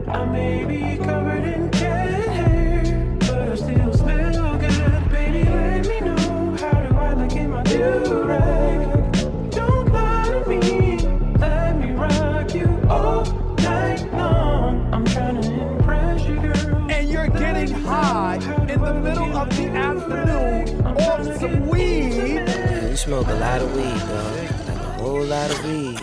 I may be covered in cat hair, but I still smell good. Baby, let me know, how do I look in my do-rag? Don't lie to me, let me rock you all night long. I'm trying to impress you, girl. And you're getting high in the middle of the afternoon off some weed. You smoke a lot of weed, bro. Like a whole lot of weed.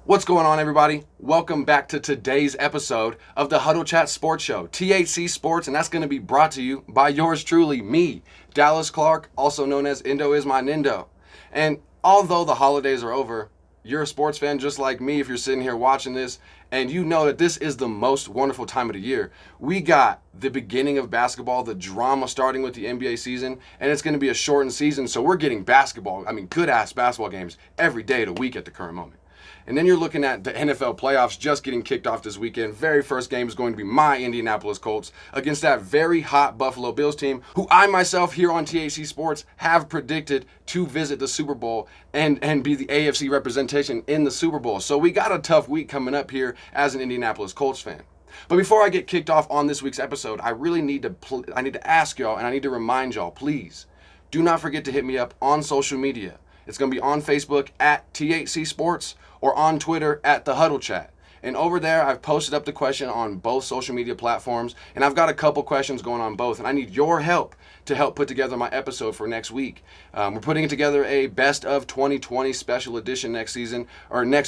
What's going on, everybody? Welcome back to today's episode of the Huddle Chat Sports Show, THC Sports, and that's going to be brought to you by yours truly, me, Dallas Clark, also known as Indo is my Nindo. And although the holidays are over, you're a sports fan just like me if you're sitting here watching this, and you know that this is the most wonderful time of the year. We got the beginning of basketball, the drama starting with the NBA season, and it's going to be a shortened season, so we're getting good-ass basketball games every day of the week at the current moment. And then you're looking at the NFL playoffs just getting kicked off this weekend. Very first game is going to be my Indianapolis Colts against that very hot Buffalo Bills team, who I myself here on THC Sports have predicted to visit the Super Bowl and be the AFC representation in the Super Bowl. So we got a tough week coming up here as an Indianapolis Colts fan. But before I get kicked off on this week's episode, I really need to ask y'all, and I need to remind y'all, please, do not forget to hit me up on social media. It's going to be on Facebook at THC Sports or on Twitter at the Huddle Chat. And over there, I've posted up the question on both social media platforms, and I've got a couple questions going on both, and I need your help to help put together my episode for next week. We're putting together a Best of 2020 special edition next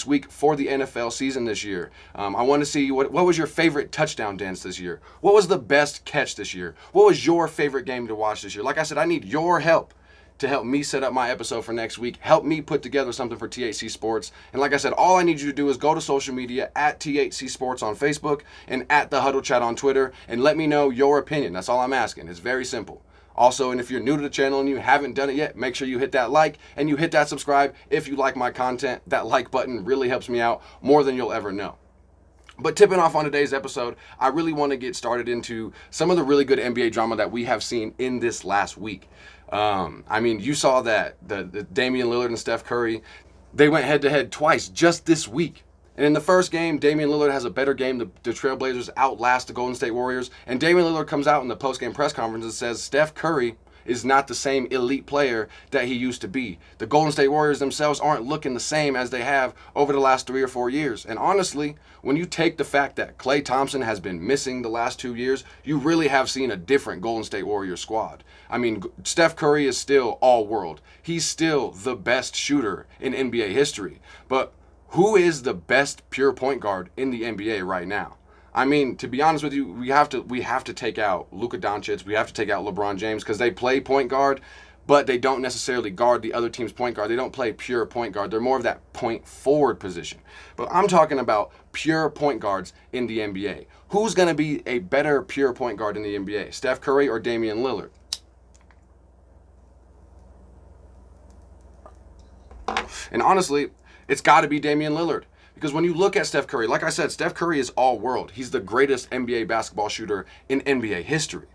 week for the NFL season this year. I want to see what was your favorite touchdown dance this year? What was the best catch this year? What was your favorite game to watch this year? Like I said, I need your help to help me set up my episode for next week, help me put together something for THC Sports. And like I said, all I need you to do is go to social media at THC Sports on Facebook and at the Huddle Chat on Twitter and let me know your opinion. That's all I'm asking. It's very simple. Also, and if you're new to the channel and you haven't done it yet, make sure you hit that like and you hit that subscribe if you like my content. That like button really helps me out more than you'll ever know. But tipping off on today's episode, I really want to get started into some of the really good NBA drama that we have seen in this last week. You saw that the Damian Lillard and Steph Curry, they went head-to-head twice just this week. And in the first game, Damian Lillard has a better game. The Trailblazers outlast the Golden State Warriors. And Damian Lillard comes out in the post-game press conference and says Steph Curry is not the same elite player that he used to be. The Golden State Warriors themselves aren't looking the same as they have over the last 3 or 4 years. And honestly, when you take the fact that Klay Thompson has been missing the last 2 years, you really have seen a different Golden State Warriors squad. I mean, Steph Curry is still all world. He's still the best shooter in NBA history. But who is the best pure point guard in the NBA right now? I mean, to be honest with you, we have to take out Luka Doncic, we have to take out LeBron James because they play point guard, but they don't necessarily guard the other team's point guard. They don't play pure point guard. They're more of that point forward position. But I'm talking about pure point guards in the NBA. Who's going to be a better pure point guard in the NBA, Steph Curry or Damian Lillard? And honestly, it's got to be Damian Lillard. Because when you look at Steph Curry, like I said, Steph Curry is all world. He's the greatest NBA basketball shooter in NBA history.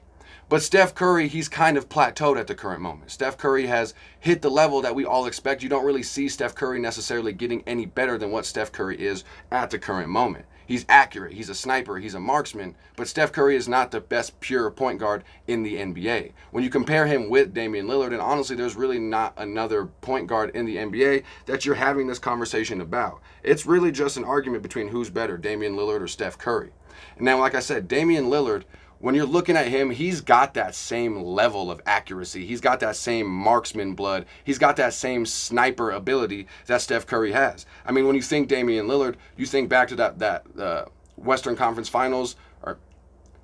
But Steph Curry, he's kind of plateaued at the current moment. Steph Curry has hit the level that we all expect. You don't really see Steph Curry necessarily getting any better than what Steph Curry is at the current moment. He's accurate, he's a sniper, he's a marksman, but Steph Curry is not the best pure point guard in the NBA. When you compare him with Damian Lillard, and honestly, there's really not another point guard in the NBA that you're having this conversation about. It's really just an argument between who's better, Damian Lillard or Steph Curry. And now, like I said, Damian Lillard, when you're looking at him, he's got that same level of accuracy. He's got that same marksman blood. He's got that same sniper ability that Steph Curry has. I mean, when you think Damian Lillard, you think back to that Western Conference Finals, or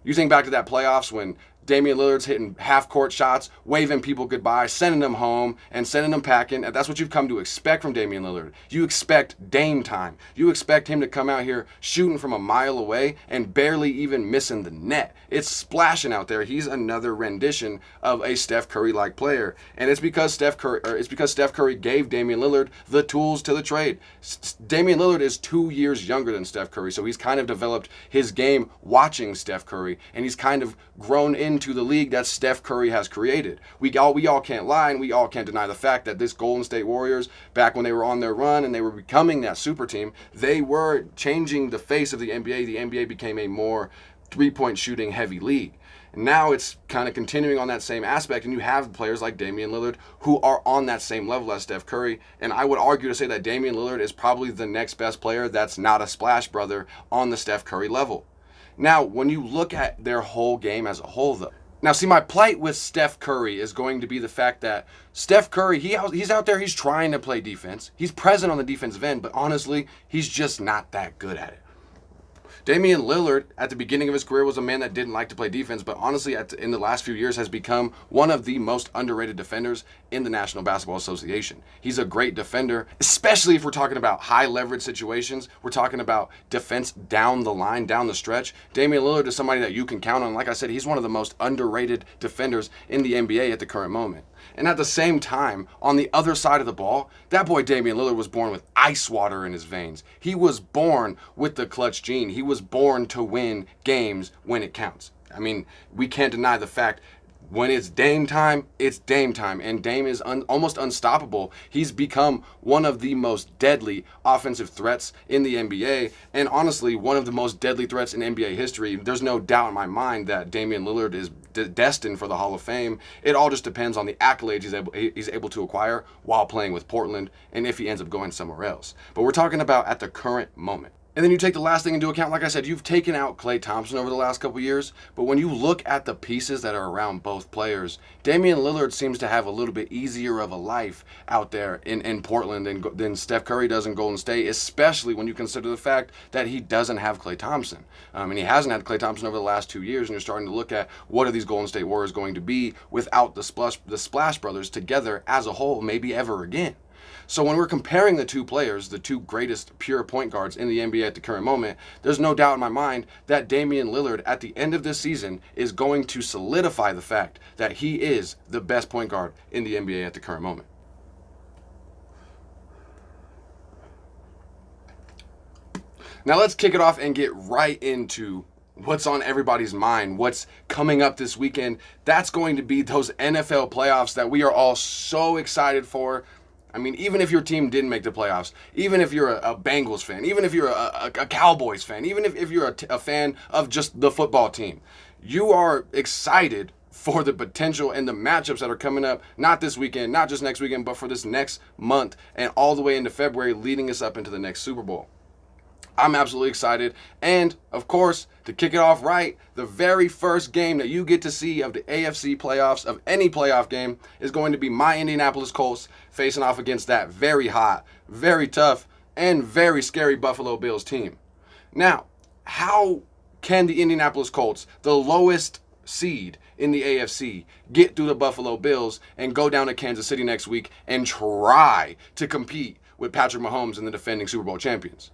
you think back to that playoffs when Damian Lillard's hitting half-court shots, waving people goodbye, sending them home, and sending them packing. And that's what you've come to expect from Damian Lillard. You expect Dame time. You expect him to come out here shooting from a mile away and barely even missing the net. It's splashing out there. He's another rendition of a Steph Curry-like player. And it's because Steph Curry gave Damian Lillard the tools to the trade. Damian Lillard is 2 years younger than Steph Curry, so he's kind of developed his game watching Steph Curry, and he's kind of grown into into the league that Steph Curry has created. We all can't lie, and we all can't deny the fact that this Golden State Warriors, back when they were on their run and they were becoming that super team, they were changing the face of the NBA. The NBA became a more three-point shooting heavy league. And now it's kind of continuing on that same aspect, and you have players like Damian Lillard who are on that same level as Steph Curry. And I would argue to say that Damian Lillard is probably the next best player that's not a splash brother on the Steph Curry level. Now, when you look at their whole game as a whole, though, now see, my plight with Steph Curry is going to be the fact that Steph Curry, he's out there, he's trying to play defense. He's present on the defensive end, but honestly, he's just not that good at it. Damian Lillard, at the beginning of his career, was a man that didn't like to play defense, but honestly, in the last few years, has become one of the most underrated defenders in the National Basketball Association. He's a great defender, especially if we're talking about high leverage situations. We're talking about defense down the line, down the stretch. Damian Lillard is somebody that you can count on. Like I said, he's one of the most underrated defenders in the NBA at the current moment. And at the same time, on the other side of the ball, that boy Damian Lillard was born with ice water in his veins. He was born with the clutch gene. He was born to win games when it counts. I mean, we can't deny the fact when it's Dame time, it's Dame time. And Dame is almost unstoppable. He's become one of the most deadly offensive threats in the NBA. And honestly, one of the most deadly threats in NBA history. There's no doubt in my mind that Damian Lillard is destined for the Hall of Fame. It all just depends on the accolades he's able to acquire while playing with Portland, and if he ends up going somewhere else. But we're talking about at the current moment. And then you take the last thing into account. Like I said, you've taken out Klay Thompson over the last couple years, but when you look at the pieces that are around both players, Damian Lillard seems to have a little bit easier of a life out there in Portland than Steph Curry does in Golden State, especially when you consider the fact that he doesn't have Klay Thompson. And he hasn't had Klay Thompson over the last 2 years, and you're starting to look at what are these Golden State Warriors going to be without the Splash Brothers together as a whole, maybe ever again. So when we're comparing the two players, the two greatest pure point guards in the NBA at the current moment, there's no doubt in my mind that Damian Lillard at the end of this season is going to solidify the fact that he is the best point guard in the NBA at the current moment. Now let's kick it off and get right into what's on everybody's mind, what's coming up this weekend. That's going to be those NFL playoffs that we are all so excited for. I mean, even if your team didn't make the playoffs, even if you're a Bengals fan, even if you're a Cowboys fan, even if you're a fan of just the football team, you are excited for the potential and the matchups that are coming up, not this weekend, not just next weekend, but for this next month and all the way into February, leading us up into the next Super Bowl. I'm absolutely excited. And, of course, to kick it off right, the very first game that you get to see of the AFC playoffs, of any playoff game, is going to be my Indianapolis Colts facing off against that very hot, very tough, and very scary Buffalo Bills team. Now, how can the Indianapolis Colts, the lowest seed in the AFC, get through the Buffalo Bills and go down to Kansas City next week and try to compete with Patrick Mahomes and the defending Super Bowl champions?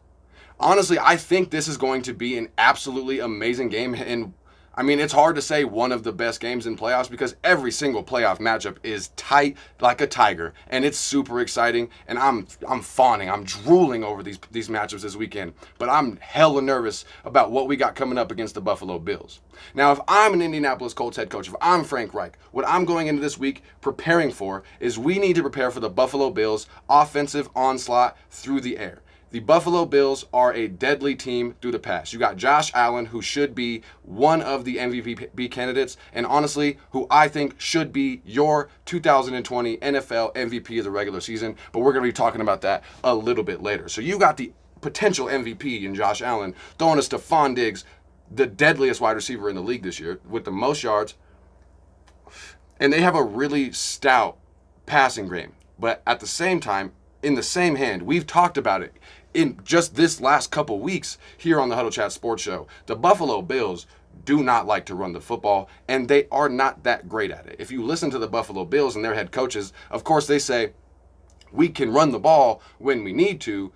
Honestly, I think this is going to be an absolutely amazing game. And I mean, it's hard to say one of the best games in playoffs because every single playoff matchup is tight like a tiger. And it's super exciting. And I'm fawning, I'm drooling over these matchups this weekend. But I'm hella nervous about what we got coming up against the Buffalo Bills. Now, if I'm an Indianapolis Colts head coach, if I'm Frank Reich, what I'm going into this week preparing for is we need to prepare for the Buffalo Bills' offensive onslaught through the air. The Buffalo Bills are a deadly team through the pass. You got Josh Allen, who should be one of the MVP candidates, and honestly, who I think should be your 2020 NFL MVP of the regular season, but we're going to be talking about that a little bit later. So you got the potential MVP in Josh Allen throwing to Stephon Diggs, the deadliest wide receiver in the league this year, with the most yards, and they have a really stout passing game. But at the same time, in the same hand, we've talked about it in just this last couple weeks here on the Huddle Chat Sports Show. The Buffalo Bills do not like to run the football, and they are not that great at it. If you listen to the Buffalo Bills and their head coaches, of course they say, we can run the ball when we need to,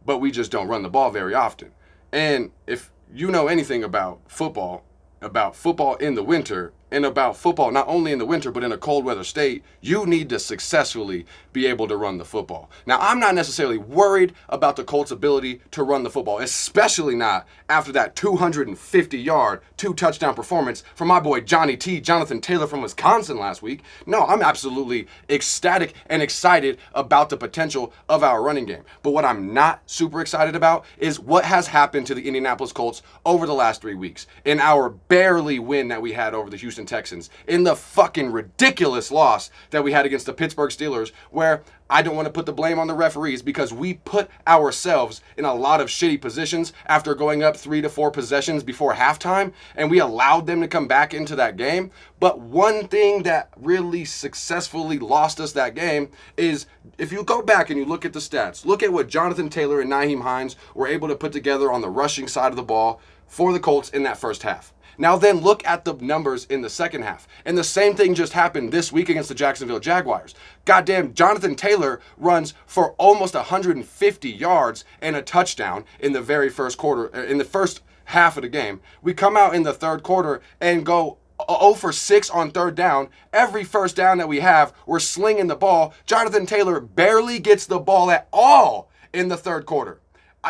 but we just don't run the ball very often. And if you know anything about football in the winter, and about football, not only in the winter, but in a cold weather state, you need to successfully be able to run the football. Now, I'm not necessarily worried about the Colts' ability to run the football, especially not after that 250-yard, 2-touchdown performance from my boy Jonathan Taylor from Wisconsin last week. No, I'm absolutely ecstatic and excited about the potential of our running game. But what I'm not super excited about is what has happened to the Indianapolis Colts over the last 3 weeks. In our barely win that we had over the Houston Texans, in the fucking ridiculous loss that we had against the Pittsburgh Steelers, where I don't want to put the blame on the referees because we put ourselves in a lot of shitty positions after going up 3 to 4 possessions before halftime, and we allowed them to come back into that game. But one thing that really successfully lost us that game is if you go back and you look at the stats, look at what Jonathan Taylor and Nyheim Hines were able to put together on the rushing side of the ball for the Colts in that first half. Now then look at the numbers in the second half. And the same thing just happened this week against the Jacksonville Jaguars. Goddamn, Jonathan Taylor runs for almost 150 yards and a touchdown in the very first quarter, in the first half of the game. We come out in the third quarter and go 0 for 6 on third down. Every first down that we have, we're slinging the ball. Jonathan Taylor barely gets the ball at all in the third quarter.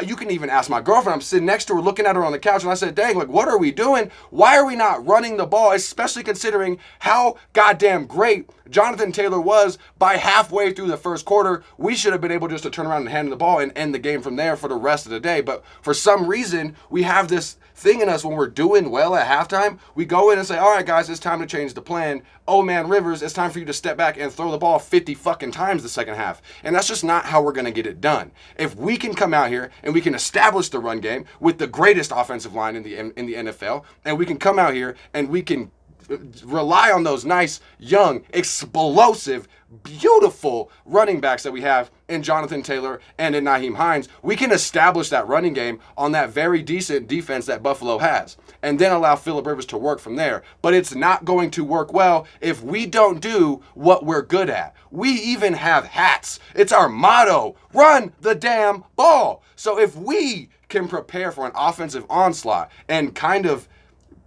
You can even ask my girlfriend. I'm sitting next to her looking at her on the couch, and I said, dang, like, what are we doing? Why are we not running the ball, especially considering how goddamn great Jonathan Taylor was by halfway through the first quarter? We should have been able just to turn around and hand the ball and end the game from there for the rest of the day. But for some reason, we have this thing in us when we're doing well at halftime. We go in and say, all right, guys, it's time to change the plan. Oh, man, Rivers, it's time for you to step back and throw the ball 50 fucking times the second half. And that's just not how we're going to get it done. If we can come out here and we can establish the run game with the greatest offensive line in the NFL, and we can come out here and we can rely on those nice, young, explosive, beautiful running backs that we have in Jonathan Taylor and in Nyheim Hines, we can establish that running game on that very decent defense that Buffalo has, and then allow Phillip Rivers to work from there. But it's not going to work well if we don't do what we're good at. We even have hats. It's our motto: run the damn ball. So if we can prepare for an offensive onslaught and kind of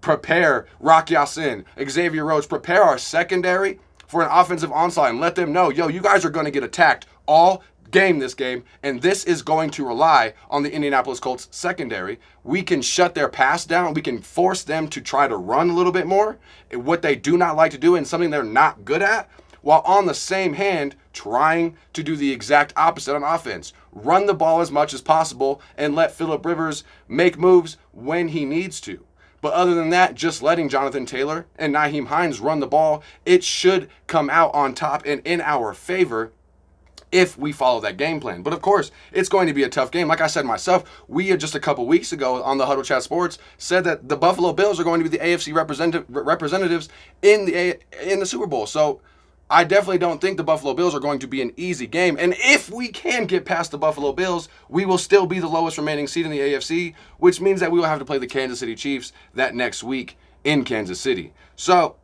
prepare Rock Ya-Sin, Xavier Rhodes, prepare our secondary for an offensive onslaught and let them know, yo, you guys are going to get attacked all game this game, and this is going to rely on the Indianapolis Colts secondary. We can shut their pass down. We can force them to try to run a little bit more, what they do not like to do and something they're not good at, while on the same hand trying to do the exact opposite on offense. Run the ball as much as possible and let Phillip Rivers make moves when he needs to. But other than that, just letting Jonathan Taylor and Nyheim Hines run the ball, it should come out on top and in our favor if we follow that game plan. But of course, it's going to be a tough game. Like I said myself, we had just a couple weeks ago on the Huddle Chat Sports said that the Buffalo Bills are going to be the AFC representatives in the Super Bowl. So I definitely don't think the Buffalo Bills are going to be an easy game. And if we can get past the Buffalo Bills, we will still be the lowest remaining seed in the AFC, which means that we will have to play the Kansas City Chiefs that next week in Kansas City. So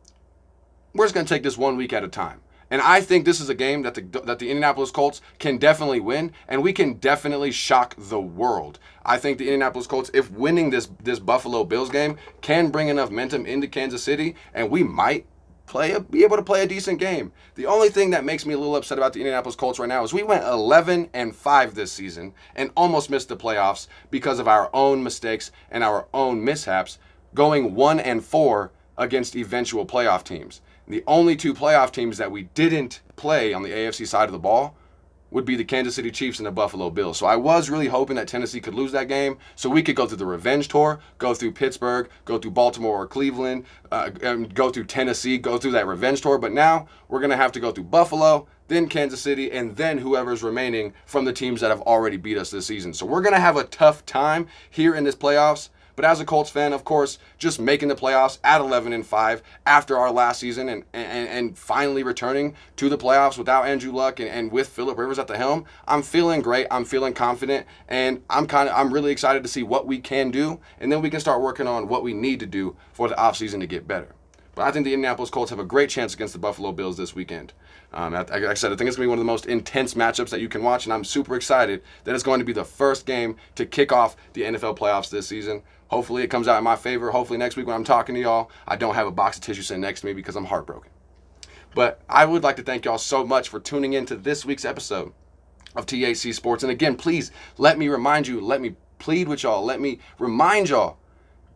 we're just going to take this 1 week at a time. And I think this is a game that the Indianapolis Colts can definitely win, and we can definitely shock the world. I think the Indianapolis Colts, if winning this Buffalo Bills game, can bring enough momentum into Kansas City, and we might be able to play a decent game. The only thing that makes me a little upset about the Indianapolis Colts right now is we went 11-5 this season and almost missed the playoffs because of our own mistakes and our own mishaps, going 1-4 against eventual playoff teams. The only two playoff teams that we didn't play on the AFC side of the ball would be the Kansas City Chiefs and the Buffalo Bills. So I was really hoping that Tennessee could lose that game so we could go through the revenge tour, go through Pittsburgh, go through Baltimore or Cleveland, and go through Tennessee, go through that revenge tour. But now we're going to have to go through Buffalo, then Kansas City, and then whoever's remaining from the teams that have already beat us this season. So we're going to have a tough time here in this playoffs. But as a Colts fan, of course, just making the playoffs at 11-5 after our last season and finally returning to the playoffs without Andrew Luck and with Phillip Rivers at the helm, I'm feeling great. I'm feeling confident, and I'm really excited to see what we can do, and then we can start working on what we need to do for the offseason to get better. But I think the Indianapolis Colts have a great chance against the Buffalo Bills this weekend. Like I said, I think it's going to be one of the most intense matchups that you can watch, and I'm super excited that it's going to be the first game to kick off the NFL playoffs this season. Hopefully it comes out in my favor. Hopefully next week when I'm talking to y'all, I don't have a box of tissue sitting next to me because I'm heartbroken. But I would like to thank y'all so much for tuning in to this week's episode of THC Sports. And again, please let me remind you, let me plead with y'all, let me remind y'all,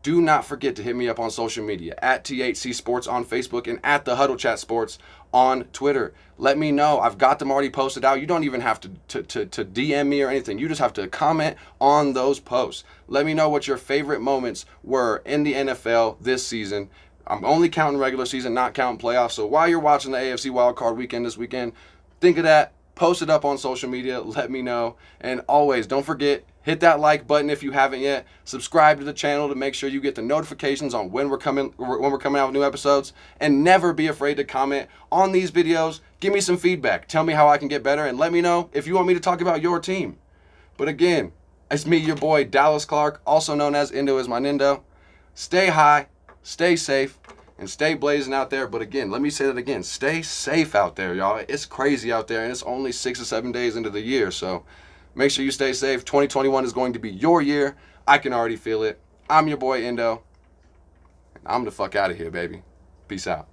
do not forget to hit me up on social media at THC Sports on Facebook and at the Huddle Chat Sports on Twitter. Let me know. I've got them already posted out. You don't even have to DM me or anything. You just have to comment on those posts. Let me know what your favorite moments were in the NFL this season. I'm only counting regular season, not counting playoffs. So while you're watching the AFC Wildcard Weekend this weekend, think of that. Post it up on social media. Let me know. And always, don't forget, hit that like button if you haven't yet. Subscribe to the channel to make sure you get the notifications on when we're coming out with new episodes. And never be afraid to comment on these videos. Give me some feedback. Tell me how I can get better. And let me know if you want me to talk about your team. But again, it's me, your boy, Dallas Clark, also known as Indo is my Nindo. Stay high, stay safe, and stay blazing out there. But again, let me say that again. Stay safe out there, y'all. It's crazy out there, and it's only 6 or 7 days into the year. So make sure you stay safe. 2021 is going to be your year. I can already feel it. I'm your boy, Indo. And I'm the fuck out of here, baby. Peace out.